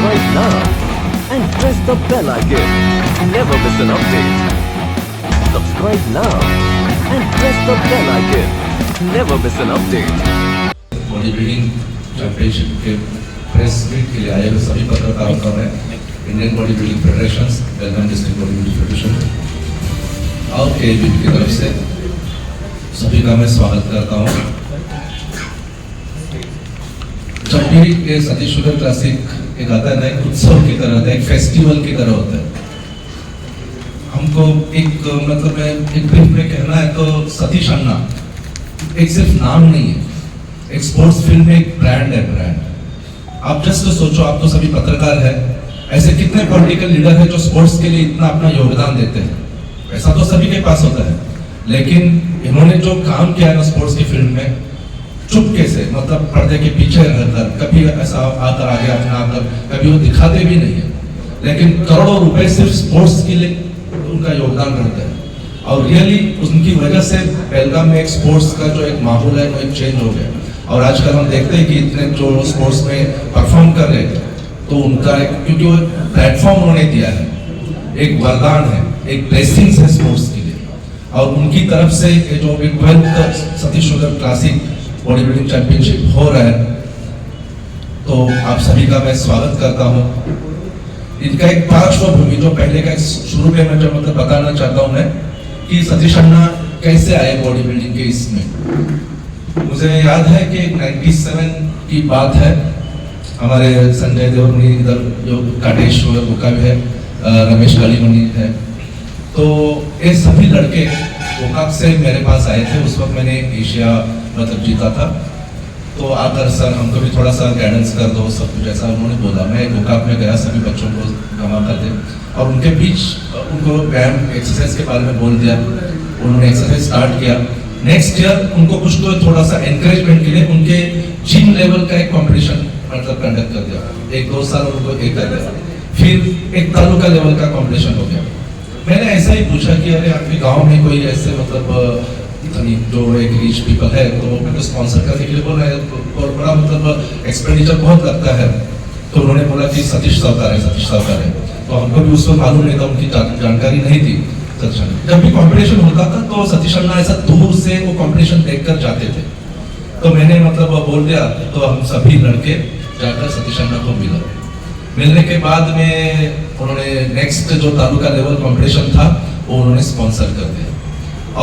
subscribe now and press the bell icon. Never miss an update. Subscribe now and press the bell icon. Never miss an update. Body building championship के press meet के लिए आए हुए सभी पत्रकारों का मैं इंडियन बॉडी बिल्डिंग फेडरेशन, बेलगाम district body building federation और केबीपी की तरफ से सभी का मैं स्वागत करता हूँ। जब भी ये सतीश शुगर क्लासिक एक आता है ना, एक उत्सव की तरह होता है, एक फेस्टिवल की तरह होता है। हमको एक मतलब एक ब्रीफ में कहना है तो सतीश अन्ना एक सिर्फ नाम नहीं है, एक स्पोर्ट्स फील्ड में एक ब्रांड है। ब्रांड आप जस्ट सोचो, आप तो सभी पत्रकार हैं, ऐसे कितने पॉलिटिकल लीडर हैं जो स्पोर्ट्स के लिए इतना अपना योगदान देते हैं। ऐसा तो सभी के पास होता है, लेकिन इन्होंने जो काम किया है ना स्पोर्ट्स की फील्ड में, चुपके से मतलब पर्दे के पीछे रहकर, कभी ऐसा आकर आगे अपना आकर, कभी वो दिखाते भी नहीं है, लेकिन करोड़ों रुपए सिर्फ स्पोर्ट्स के लिए उनका योगदान रहता है। और रियली उनकी वजह से बेलगाम में एक स्पोर्ट्स का जो एक माहौल है वो एक चेंज हो गया। और आजकल हम देखते हैं कि इतने जो स्पोर्ट्स में परफॉर्म कर रहे हैं, तो उनका एक, क्योंकि वो प्लेटफॉर्म उन्होंने दिया है, एक वरदान है, एक ब्लेसिंग्स है स्पोर्ट्स के लिए। और उनकी तरफ से ये जो 12th Satish sugar classic body building championship हो रहा है, तो आप सभी का मैं स्वागत करता हूँ। इनका एक पार्श्वभूमि जो पहले का शुरू में मैं जो मतलब बताना चाहता हूँ मैं, कि सतीश अन्ना कैसे आए बॉडी बिल्डिंग के इसमें। मुझे याद है कि 97 की बात है, हमारे संजय देवरमणि इधर जो काटेश्वर उनका भी है, रमेश कालीमणि है, तो ये सभी लड़के गोकाक से मेरे पास आए थे। उस वक्त मैंने एशिया मतलब जीता था, तो आकर सर हमको भी थोड़ा सा गाइडेंस कर दो, सब कुछ ऐसा उन्होंने बोला। मैं गोकाक में गया, सभी बच्चों को जमा कर दे और उनके बीच उनको व्यायाम एक्सरसाइज के बारे में बोल दिया। उन्होंने एक्सरसाइज स्टार्ट किया। नेक्स्ट ईयर उनको कुछ तो थोड़ा सा एनकरेजमेंट के लिए उनके जिम लेवल का एक कंपटीशन मतलब कंडक्ट कर दिया। 1-2 साल उनको एक कर दिया, फिर एक तालुका लेवल का कंपटीशन हो गया। मैंने ऐसा ही पूछा कि अरे आपके गांव में कोई ऐसे मतलब जो एक रिच पीपल है, तो उनको स्पॉन्सर करने के लिए बोल रहे हैं और बड़ा मतलब एक्सपेंडिचर बहुत लगता है। तो उन्होंने बोला कि सतीश सावकार है, सतीश सावकार है। तो हमको भी उसको मालूम नहीं था, उनकी जानकारी नहीं थी। जब भी कंपटीशन होता था तो सतीश अन्ना ऐसा दूर से वो कंपटीशन देखकर जाते थे। तो मैंने मतलब बोल दिया, तो हम सभी लड़के जाकर सतीश अन्ना को मिलने के बाद में उन्होंने नेक्स्ट जो तालुका लेवल कंपटीशन था वो उन्होंने स्पॉन्सर कर दिया।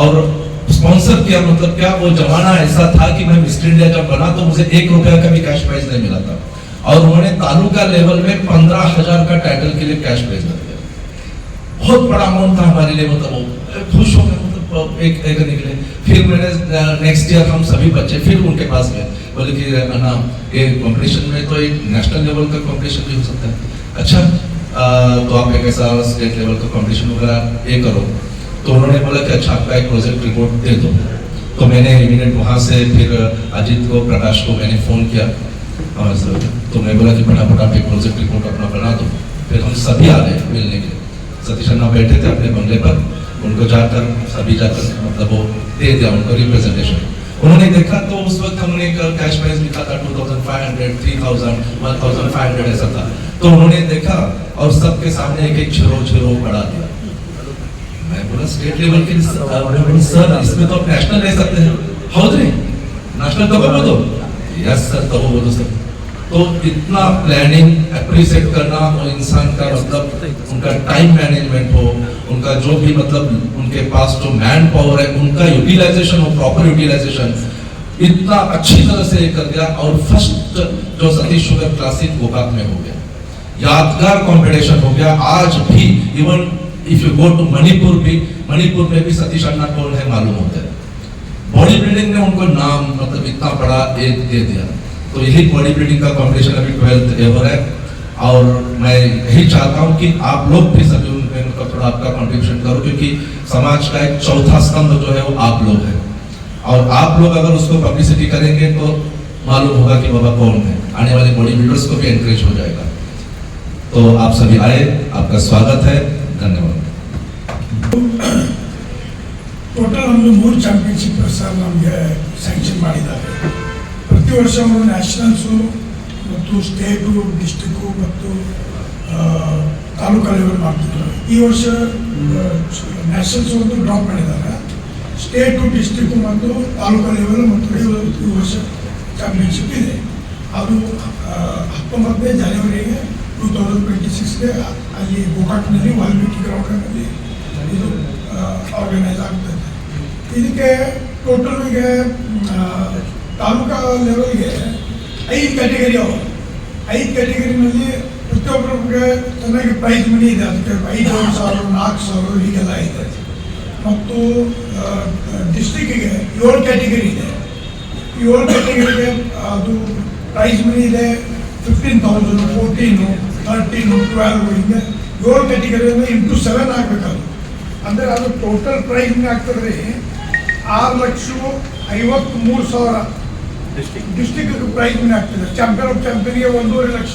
और स्पॉन्सर किया मतलब क्या, वो जमाना ऐसा था कि मैं मिस्टर इंडिया जब बना तो मुझे 1 रुपया का भी कैश प्राइज नहीं मिला था, और उन्होंने तालुका लेवल में 15,000 का टाइटल के लिए कैश प्राइज दिया। बहुत बड़ा अमाउंट था हमारे लिए, मतलब खुश हो गए, मतलब एक निकले। फिर मैंने नेक्स्ट ईयर हम सभी बच्चे फिर उनके पास गए, बोले कि अन्ना ये कंपटीशन में तो एक नेशनल लेवल का कंपटीशन भी हो सकता है। अच्छा तो आप एक ऐसा स्टेट लेवल का कंपटीशन वगैरह ये करो। तो उन्होंने बोला कि अच्छा आपका एक प्रोजेक्ट रिपोर्ट दे दो। तो मैंने इमीडिएट वहाँ से फिर अजीत को, प्रकाश को मैंने फ़ोन किया हमारे सर। तो मैं बोला कि फटाफट आप एक प्रोजेक्ट रिपोर्ट अपना बना दो। फिर हम सभी आ गए मिलने के लिए। सतीश अन्ना बैठे थे अपने बंगले पर, उनको जाकर सभी जाकर मतलब वो दे दिया उनको रिप्रेजेंटेशन। उन्होंने देखा तो उस वक्त हमने कैश प्राइज लिखा था 2,500, 3,000, 1,500 ऐसा था। तो उन्होंने देखा और सबके सामने एक झिरो बढ़ा दिया। मैं बोला स्टेट लेवल के सर इसमें तो नेशनल ले सकते हैं, हौदरे नेशनल तो बोलो तो यस सर, तो बोलो सर। तो इतना प्लानिंग अप्रिशिएट करना, और इंसान का मतलब उनका टाइम मैनेजमेंट हो, उनका जो भी मतलब उनके पास जो मैन पावर है उनका यूटिलाइजेशन हो, प्रॉपर यूटिलाइजेशन, इतना अच्छी तरह से कर दिया। और फर्स्ट जो सतीश शुगर क्लासिक गोकाक में हो गया, यादगार कंपटीशन हो गया। आज भी even if you go to Manipur में भी सतीश अन्ना कौन है मालूम होता है। बॉडी बिल्डिंग ने उनको नाम मतलब इतना बड़ा एक दे दिया। तो यही बॉडी बिल्डिंग का कंपटीशन अभी 12th एवर है, और मैं यही चाहता हूँ कि आप लोग भी सभी उनमें मतलब थोड़ा आपका कंट्रीब्यूशन करो, क्योंकि समाज का एक चौथा स्तंभ जो है वो आप लोग हैं। और आप लोग अगर उसको पब्लिसिटी करेंगे तो मालूम होगा कि बाबा कौन है, आने वाले बॉडी बिल्डर्स को भी एनकरेज हो जाएगा। तो आप सभी आए, आपका स्वागत है, धन्यवाद। ಟೋಟಲ್ ನಮ್ಮದು 3 ಚಾಂಪಿಯನ್ಶಿಪ್ ಸರ್ ನಮಗೆ ಸ್ಯಾಂಕ್ಷನ್ ಮಾಡಿದ್ದಾರೆ. ಪ್ರತಿ ವರ್ಷ ಅವರು ನ್ಯಾಷನಲ್ಸು ಮತ್ತು ಮತ್ತು ಸ್ಟೇಟು ಡಿಸ್ಟಿಕ್ಕು ಮತ್ತು ತಾಲೂಕು ಲೆವೆಲ್ ಮಾಡ್ತಿದ್ರು. ಈ ವರ್ಷ ನ್ಯಾಷನಲ್ಸ್ ಒಂದು ಡ್ರಾಪ್ ಮಾಡಿದ್ದಾರೆ. ಸ್ಟೇಟು ಡಿಸ್ಟಿಕ್ಕು ಮತ್ತು ತಾಲೂಕು ಲೆವೆಲ್ ಮತ್ತು ಈ ವರ್ಷ ಚಾಂಪಿಯನ್ಶಿಪ್ ಇದೆ. ಅದು 19ನೇ ಜನವರಿಗೆ 2026ಗೆ ಅಲ್ಲಿ ಗೋಕಾಕ್ನಲ್ಲಿ ವಾಲ್ಮೀಕಿ ಗ್ರೌಂಡ್ನಲ್ಲಿ ಇದು ಆರ್ಗನೈಸ್ ಆಗ್ತದೆ. ಇದಕ್ಕೆ ಟೋಟಲ್ಗೆ ತಾಲೂಕಾ ಲೆವೆಲ್ಗೆ 5 ಕ್ಯಾಟಗರಿ ಅವ. 5 ಕ್ಯಾಟಗರಿನಲ್ಲಿ ಪ್ರತಿಯೊಬ್ಬರಿಗೆ ಚೆನ್ನಾಗಿ ಪ್ರೈಸ್ ಮನಿ ಇದೆ. ಅದಕ್ಕೆ 5,000 4,000 ಹೀಗೆಲ್ಲ ಇದೆ. ಮತ್ತು ಡಿಸ್ಟಿಕ್ಕಿಗೆ 7 ಕ್ಯಾಟಗರಿ ಇದೆ. 7 ಕ್ಯಾಟಗರಿಗೆ ಅದು ಪ್ರೈಸ್ ಮನಿ ಇದೆ. 15,000, 14, 13, 12 ಹಿಂಗೆ 7 ಕ್ಯಾಟಗರಿಯಿಂದ ಇಂಟು 7 ಆಗಬೇಕದು. ಅಂದರೆ ಅದು ಟೋಟಲ್ ಪ್ರೈಸ್ ಆಗ್ತದೆ ರೀ 6,53,000 ಡಿಸ್ಟಿಕ್ ಪ್ರೈಸ್ ಮನಿ ಆಗ್ತದೆ. ಚಾಂಪಿಯನ್ ಆಫ್ ಚಾಂಪಿಯನ್ಗೆ 1.5 ಲಕ್ಷ,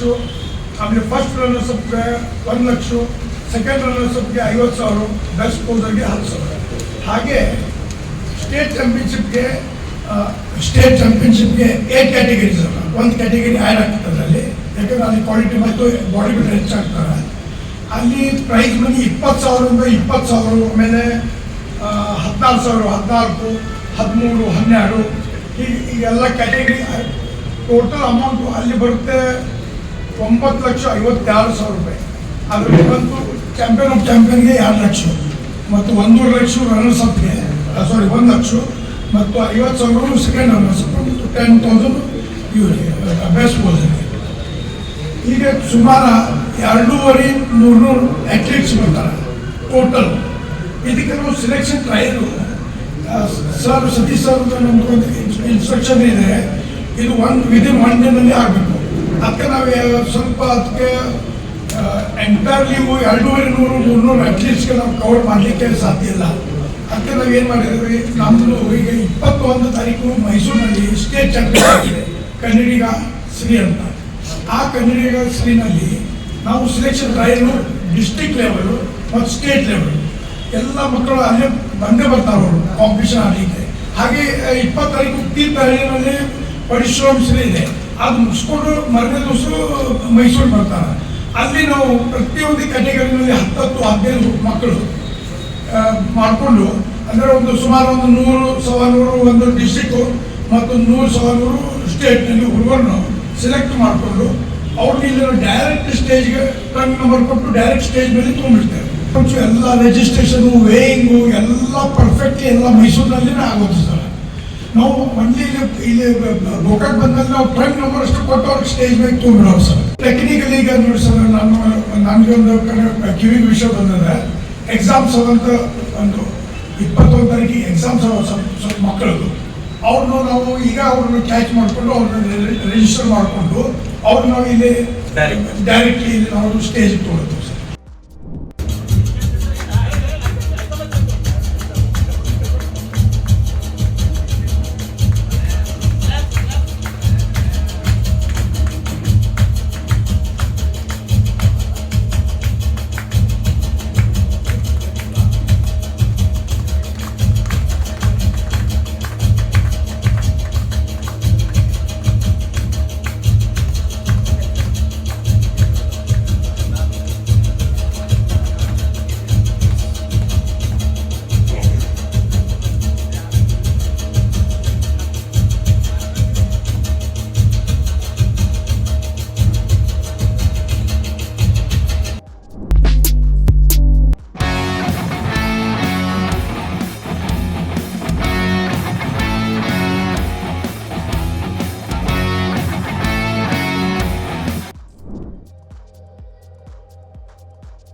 ಆಮೇಲೆ ಫಸ್ಟ್ ರನ್ನರ್ಸ್ ಅಪ್ಗೆ 1 ಲಕ್ಷ, ಸೆಕೆಂಡ್ ರನ್ನರ್ಸ್ ಅಪ್ಗೆ 50,000, ಬೆಸ್ಟ್ ಪೋಸರ್ಗೆ 10,000. ಹಾಗೆ ಸ್ಟೇಟ್ ಚಾಂಪಿಯನ್ಶಿಪ್ಗೆ 8 ಕ್ಯಾಟಗರೀಸ್ ಅಲ್ಲ. 1 ಕ್ಯಾಟಗರಿ ಆ್ಯಡ್ ಆಗ್ತದೆ ಅದರಲ್ಲಿ, ಯಾಕಂದರೆ ಅಲ್ಲಿ ಕ್ವಾಲಿಟಿ ಮತ್ತು ಬಾಡಿ ಬಿಲ್ಡರ್ ಹೆಚ್ಚಾಗ್ತಾರೆ. ಅಲ್ಲಿ ಪ್ರೈಸ್ ಮನಿ 20,000 20,000, ಆಮೇಲೆ 14,000, 14, 13, 12 ಹೀಗೆಲ್ಲ ಕ್ಯಾಟಗರಿ ಟೋಟಲ್ ಅಮೌಂಟು ಅಲ್ಲಿ ಬರುತ್ತೆ 9,52,000 ರೂಪಾಯಿ. ಅದರಲ್ಲಿ ಬಂತು ಚಾಂಪಿಯನ್ ಆಫ್ ಚಾಂಪಿಯನ್ಗೆ 2 ಲಕ್ಷ ಮತ್ತು 1.5 ಲಕ್ಷ ರನ್ನರ್ಸ್ ಅಪ್ಗೆ 1 ಲಕ್ಷ ಮತ್ತು 50,000 ಸೆಕೆಂಡ್ ರನ್ನರ್ಸ್ ಅಪ್ ಮತ್ತು 10,000 ಇವರಿಗೆ ಬೆಸ್ಟ್ ಪೋಸರ್ಗೆ. ಈಗ ಸುಮಾರು 2,500 ಅಥ್ಲೀಟ್ಸ್ ಬರ್ತಾರೆ ಟೋಟಲ್. ಇದಕ್ಕೆ ನಾವು selection trail sir Satish sir ನಮ್ದು ಒಂದು ಇನ್ಸ್ಟ್ರಕ್ಷನ್ ಇದೆ. ಇದು ವಿದಿನ್ 1 ಡೇನಲ್ಲಿ ಆಗಬೇಕು. ಅದಕ್ಕೆ ನಾವು ಸ್ವಲ್ಪ ಅದಕ್ಕೆ ಎಂಟೈರ್ಲಿ 2,500-300 ಅಥ್ಲೀಟ್ಸ್ಗೆ ನಾವು ಕವರ್ ಮಾಡಲಿಕ್ಕೆ ಸಾಧ್ಯ ಇಲ್ಲ. ಅದಕ್ಕೆ ನಾವು ಏನು ಮಾಡಿದ್ವಿ, ನಮ್ಮದು ಈಗ 21 ತಾರೀಕು ಮೈಸೂರಿನಲ್ಲಿ ಸ್ಟೇಟ್ ಚಾಂಪಿಯನ್ ಆಗಿದೆ ಕನ್ನಡಿಗ ಶ್ರೀ ಅಂತ. ಆ ಕನ್ನಡಿಗ ಶ್ರೀನಲ್ಲಿ ನಾವು ಸೆಲೆಕ್ಷನ್ ಟ್ರಯಲು ಡಿಸ್ಟ್ರಿಕ್ಟ್ ಲೆವೆಲು ಮತ್ತು ಸ್ಟೇಟ್ ಲೆವೆಲ್ ಎಲ್ಲ ಮಕ್ಕಳು ಅಲ್ಲೇ ಬಂದೇ ಬರ್ತಾರೆ ಅವರು ಕಾಂಪಿಟೇಷನ್ ಆಡಲಿಕ್ಕೆ. ಹಾಗೆ 20 ತಾರೀಕು ತೀರ್ಥಹಳ್ಳಿನಲ್ಲಿ ಪರಿಶ್ರಮಿಸಲೇ ಇದೆ. ಅದು ಮುಗಿಸ್ಕೊಂಡು ಮರನೇ ದಿವಸ ಮೈಸೂರು ಬರ್ತಾರೆ. ಅಲ್ಲಿ ನಾವು ಪ್ರತಿಯೊಂದು ಕ್ಯಾಟಗರಿನಲ್ಲಿ 10-15 ಮಕ್ಕಳು ಮಾಡಿಕೊಂಡು, ಅಂದರೆ ಸುಮಾರು 100-1,100 ಒಂದು ಡಿಸ್ಟಿಕ್ಕು ಮತ್ತು 100-1,100 ಸ್ಟೇಟ್ನಲ್ಲಿ ಹುಡುಗರನ್ನು ಸೆಲೆಕ್ಟ್ ಮಾಡಿಕೊಂಡು ಅವ್ರಿಗೆ ಇಲ್ಲಿ ಡೈರೆಕ್ಟ್ ಸ್ಟೇಜ್ಗೆ ಟರ್ನ್ ನಂಬರ್ ಕೊಟ್ಟು ಡೈರೆಕ್ಟ್ ಸ್ಟೇಜ್ ಮೇಲೆ ತೊಗೊಂಡಿರ್ತಾರೆ. ಎಲ್ಲ ರಿಜಿಸ್ಟ್ರೇಷನು, ವೇಯಿಂಗು ಎಲ್ಲ ಪರ್ಫೆಕ್ಟ್ ಎಲ್ಲ ಮೈಸೂರಿನಲ್ಲಿನೇ ಆಗೋದು ಸರ್. ನಾವು ಒಂದೇ ಇಲ್ಲಿ ಗೋಕಾಕ್ ಬಂದಲ್ಲಿ ನಾವು ಟರ್ನ್ ನಂಬರ್ ಅಷ್ಟು ಕೊಟ್ಟು ಅವ್ರಿಗೆ ಸ್ಟೇಜ್ ಮೇಲೆ ತೊಗೊಂಡ್ಬಿಡೋರು ಸರ್. ಟೆಕ್ನಿಕಲಿ ಈಗ ನೋಡಿ ಸರ್, ನನಗೆ ಒಂದು ಕಿವಿಗೆ ವಿಷಯ ಬಂದರೆ ಎಕ್ಸಾಮ್ಸ್ ಅದಂತ ಒಂದು 21 ತಾರೀಕಿಗೆ ಎಕ್ಸಾಮ್ಸ್ ಸ್ವಲ್ಪ ಮಕ್ಕಳದು. ಅವ್ರನ್ನ ನಾವು ಈಗ ಅವ್ರನ್ನ ಕ್ಯಾಚ್ ಮಾಡಿಕೊಂಡು ಅವ್ರನ್ನ ರಿಜಿಸ್ಟರ್ ಮಾಡಿಕೊಂಡು ಅವ್ರನ್ನ ನಾವು ಇಲ್ಲಿ ಡೈರೆಕ್ಟ್ಲಿ ನಾವು ಸ್ಟೇಜ್ಗೆ ತೊಗೊಳ್ತೀವಿ.